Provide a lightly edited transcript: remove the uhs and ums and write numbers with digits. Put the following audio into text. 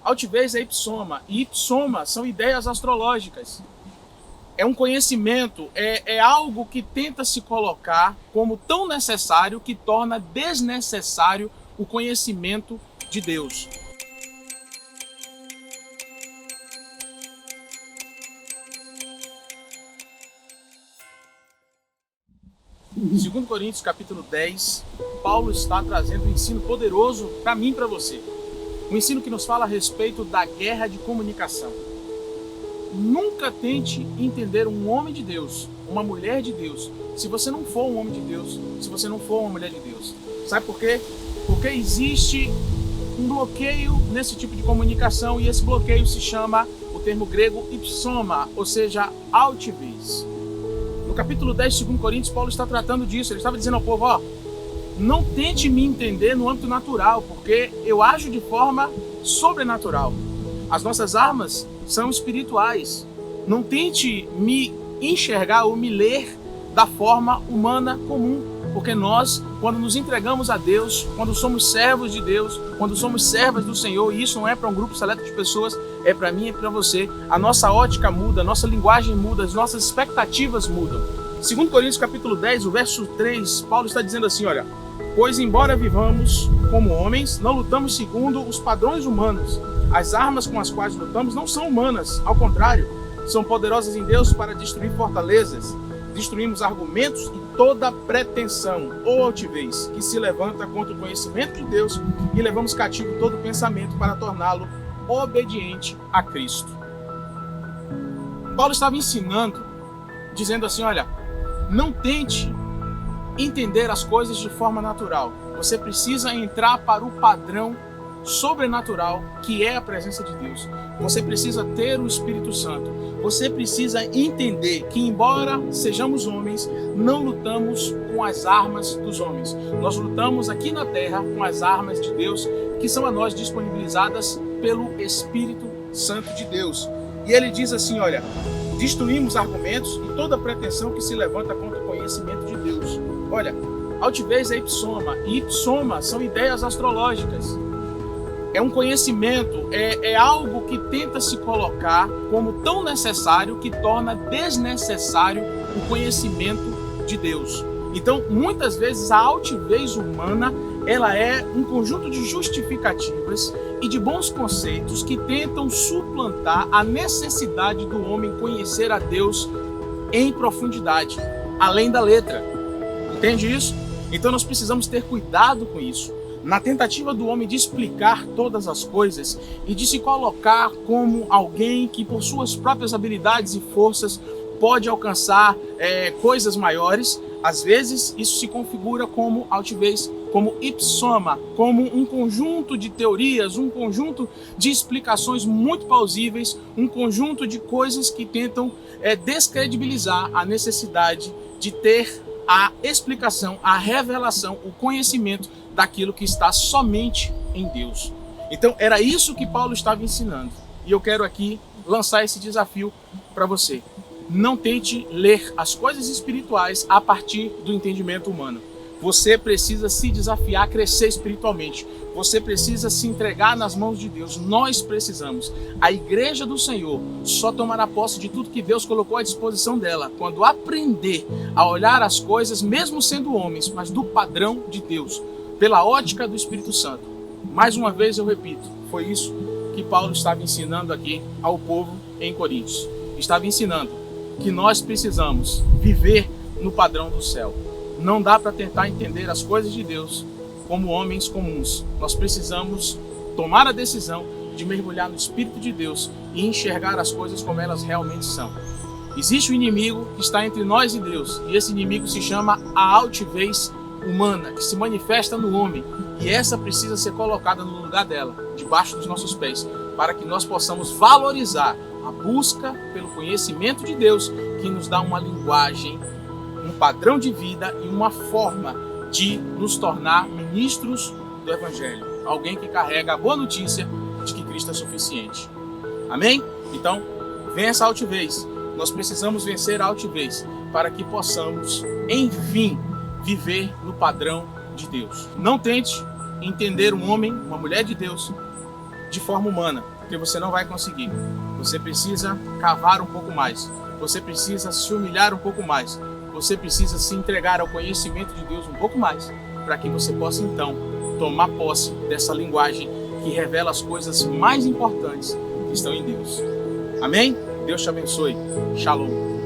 Altivez é ipsoma, e ipsoma são ideias astrológicas. É um conhecimento, é algo que tenta se colocar como tão necessário que torna desnecessário o conhecimento de Deus. Em 2 Coríntios capítulo 10, Paulo está trazendo um ensino poderoso para mim e para você. Um ensino que nos fala a respeito da guerra de comunicação. Nunca tente entender um homem de Deus, uma mulher de Deus, se você não for um homem de Deus, se você não for uma mulher de Deus. Sabe por quê? Porque existe um bloqueio nesse tipo de comunicação e esse bloqueio se chama, o termo grego, ipsoma, ou seja, altivez. No capítulo 10 de 2 Coríntios, Paulo está tratando disso. Ele estava dizendo ao povo, não tente me entender no âmbito natural, porque eu ajo de forma sobrenatural. As nossas armas são espirituais. Não tente me enxergar ou me ler da forma humana comum, porque nós, quando nos entregamos a Deus, quando somos servos de Deus, quando somos servas do Senhor, e isso não é para um grupo seleto de pessoas, é para mim e para você, a nossa ótica muda, a nossa linguagem muda, as nossas expectativas mudam. 2 Coríntios capítulo 10, o verso 3, Paulo está dizendo assim, olha, pois embora vivamos como homens, não lutamos segundo os padrões humanos. As armas com as quais lutamos não são humanas, ao contrário, são poderosas em Deus para destruir fortalezas. Destruímos argumentos e toda pretensão ou altivez que se levanta contra o conhecimento de Deus e levamos cativo todo pensamento para torná-lo obediente a Cristo. Paulo estava ensinando, dizendo assim, olha, não tente entender as coisas de forma natural. Você precisa entrar para o padrão sobrenatural que é a presença de Deus. Você precisa ter o Espírito Santo. Você precisa entender que, embora sejamos homens, não lutamos com as armas dos homens. Nós lutamos aqui na terra com as armas de Deus, que são a nós disponibilizadas pelo Espírito Santo de Deus. E ele diz assim, olha, destruímos argumentos e toda pretensão que se levanta contra o conhecimento de Deus. Olha, altivez é ipsoma, e ipsoma são ideias astrológicas. É um conhecimento, é algo que tenta se colocar como tão necessário que torna desnecessário o conhecimento de Deus. Então, muitas vezes, a altivez humana, ela é um conjunto de justificativas e de bons conceitos que tentam suplantar a necessidade do homem conhecer a Deus em profundidade, além da letra. Entende isso? Então, nós precisamos ter cuidado com isso. Na tentativa do homem de explicar todas as coisas e de se colocar como alguém que, por suas próprias habilidades e forças, pode alcançar coisas maiores, às vezes isso se configura como altivez, como ipsoma, como um conjunto de teorias, um conjunto de explicações muito plausíveis, um conjunto de coisas que tentam descredibilizar a necessidade de ter a explicação, a revelação, o conhecimento daquilo que está somente em Deus. Então, era isso que Paulo estava ensinando. E eu quero aqui lançar esse desafio para você. Não tente ler as coisas espirituais a partir do entendimento humano. Você precisa se desafiar a crescer espiritualmente. Você precisa se entregar nas mãos de Deus. Nós precisamos. A igreja do Senhor só tomará posse de tudo que Deus colocou à disposição dela quando aprender a olhar as coisas, mesmo sendo homens, mas do padrão de Deus, pela ótica do Espírito Santo. Mais uma vez eu repito, foi isso que Paulo estava ensinando aqui ao povo em Coríntios. Estava ensinando que nós precisamos viver no padrão do céu. Não dá para tentar entender as coisas de Deus como homens comuns. Nós precisamos tomar a decisão de mergulhar no Espírito de Deus e enxergar as coisas como elas realmente são. Existe um inimigo que está entre nós e Deus, e esse inimigo se chama a altivez humana, que se manifesta no homem, e essa precisa ser colocada no lugar dela, debaixo dos nossos pés, para que nós possamos valorizar a busca pelo conhecimento de Deus, que nos dá uma linguagem, um padrão de vida e uma forma de nos tornar ministros do Evangelho. Alguém que carrega a boa notícia de que Cristo é suficiente. Amém? Então, vença a altivez. Nós precisamos vencer a altivez para que possamos, enfim, viver no padrão de Deus. Não tente entender um homem, uma mulher de Deus, de forma humana, porque você não vai conseguir. Você precisa cavar um pouco mais. Você precisa se humilhar um pouco mais. Você precisa se entregar ao conhecimento de Deus um pouco mais, para que você possa então tomar posse dessa linguagem que revela as coisas mais importantes que estão em Deus. Amém? Deus te abençoe. Shalom.